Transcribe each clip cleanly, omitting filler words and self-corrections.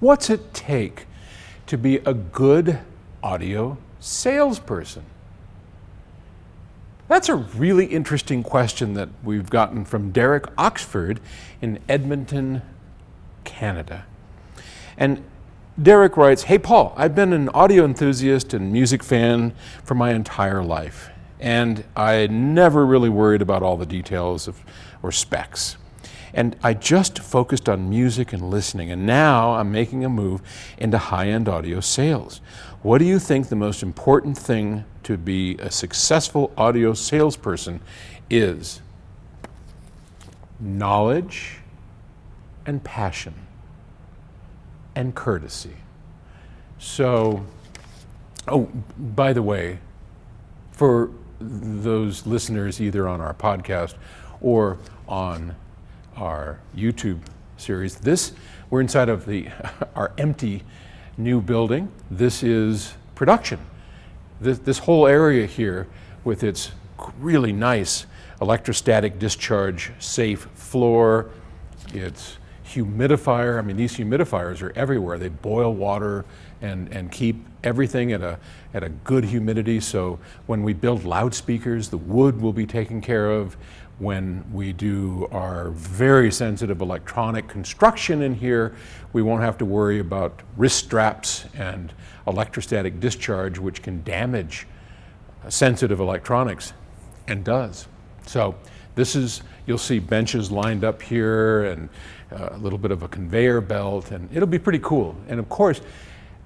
What's it take to be a good audio salesperson? That's a really interesting question that we've gotten from Derek Oxford in Edmonton, Canada. And Derek writes, "Hey Paul, I've been an audio enthusiast and music fan for my entire life, and I never really worried about all the details or specs. And I just focused on music and listening, and now I'm making a move into high-end audio sales. What do you think the most important thing to be a successful audio salesperson is?" Knowledge and passion and courtesy. So, by the way, for those listeners either on our podcast or on our YouTube series, we're inside of our empty new building. This is production. This whole area here with its really nice electrostatic discharge safe floor, its humidifier. I mean, these humidifiers are everywhere. They boil water and keep everything at a good humidity. So when we build loudspeakers, the wood will be taken care of. When we do our very sensitive electronic construction in here, we won't have to worry about wrist straps and electrostatic discharge, which can damage sensitive electronics, and does. So you'll see benches lined up here and a little bit of a conveyor belt, and it'll be pretty cool. And of course,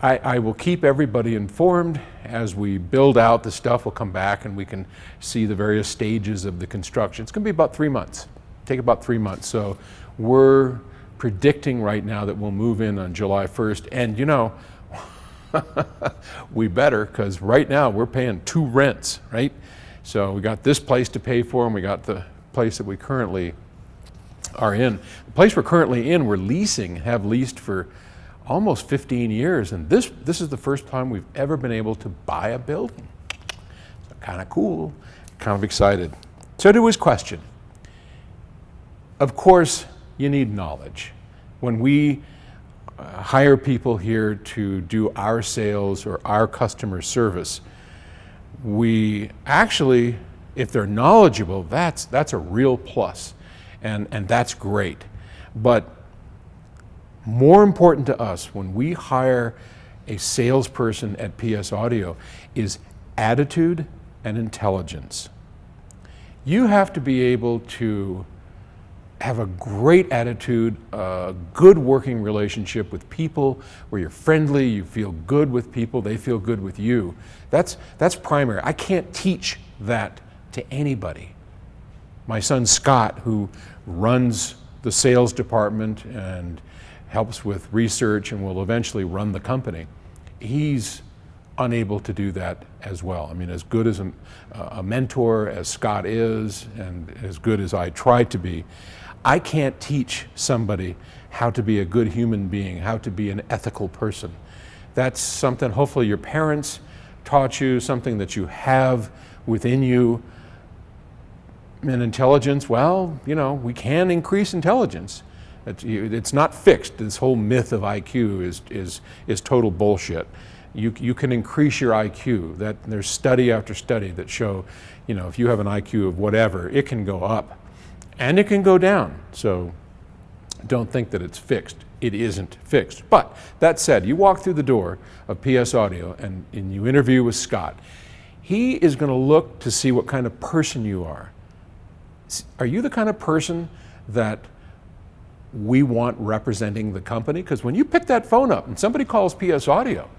I will keep everybody informed as we build out the stuff. We'll come back and we can see the various stages of the construction. It's going to be about 3 months. Take about 3 months. So we're predicting right now that we'll move in on July 1st. And you know, we better, because right now we're paying 2 rents, right? So we got this place to pay for, and we got the place that we currently are in. The place we're currently in, we're leasing, have leased for almost 15 years, and this is the first time we've ever been able to buy a building. So kind of cool, kind of excited. So to his question, of course you need knowledge. When we hire people here to do our sales or our customer service, we actually, if they're knowledgeable, that's a real plus, and that's great. But more important to us when we hire a salesperson at PS Audio is attitude and intelligence. You have to be able to have a great attitude, a good working relationship with people where you're friendly, you feel good with people, they feel good with you. That's primary. I can't teach that to anybody. My son Scott, who runs the sales department and helps with research and will eventually run the company, he's unable to do that as well. I mean, as good as a mentor as Scott is, and as good as I try to be, I can't teach somebody how to be a good human being, how to be an ethical person. That's something hopefully your parents taught you, something that you have within you. And intelligence, well, you know, we can increase intelligence. It's not fixed. This whole myth of IQ is total bullshit. You can increase your IQ. There's study after study that show, you know, if you have an IQ of whatever, it can go up and it can go down. So don't think that it's fixed. It isn't fixed. But that said, you walk through the door of PS Audio and you interview with Scott. He is going to look to see what kind of person you are. Are you the kind of person that we want representing the company? Because when you pick that phone up and somebody calls PS Audio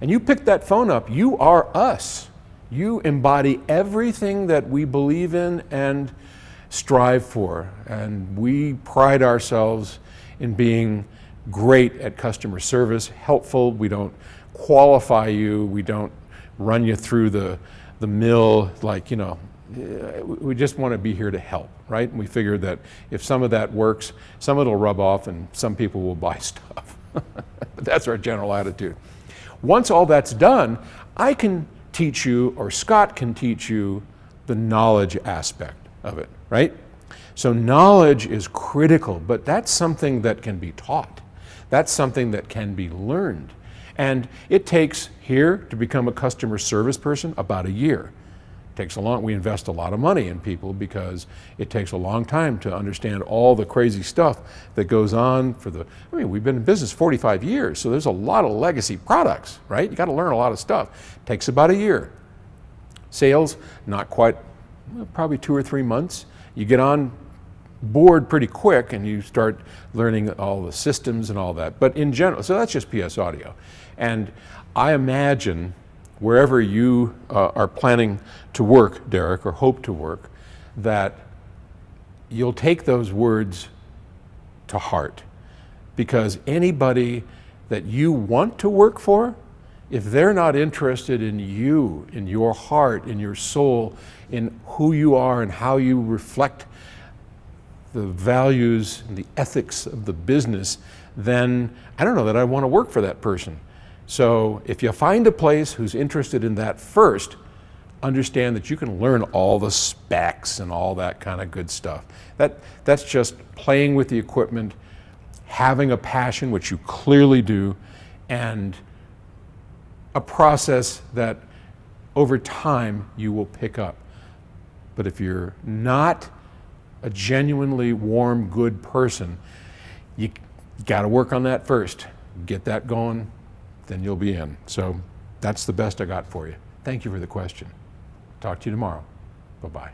and you pick that phone up, you are us. You embody everything that we believe in and strive for. And we pride ourselves in being great at customer service, helpful. We don't qualify you. We don't run you through the mill, like, you know, we just want to be here to help, right? And we figure that if some of that works, some of it will rub off and some people will buy stuff. But that's our general attitude. Once all that's done, I can teach you, or Scott can teach you, the knowledge aspect of it, right? So knowledge is critical, but that's something that can be taught. That's something that can be learned. And it takes here to become a customer service person about a year. It takes we invest a lot of money in people because it takes a long time to understand all the crazy stuff that goes on we've been in business 45 years, so there's a lot of legacy products, right? You got to learn a lot of stuff. It takes about a year. Sales, not quite, probably 2 or 3 months. You get on board pretty quick and you start learning all the systems and all that. But in general, so that's just PS Audio. And I imagine wherever you are planning to work, Derek, or hope to work, that you'll take those words to heart. Because anybody that you want to work for, if they're not interested in you, in your heart, in your soul, in who you are and how you reflect the values and the ethics of the business, then I don't know that I want to work for that person. So if you find a place who's interested in that first, understand that you can learn all the specs and all that kind of good stuff. That's just playing with the equipment, having a passion, which you clearly do, and a process that over time you will pick up. But if you're not a genuinely warm, good person, you got to work on that first. Get that going, then you'll be in. So that's the best I got for you. Thank you for the question. Talk to you tomorrow. Bye-bye.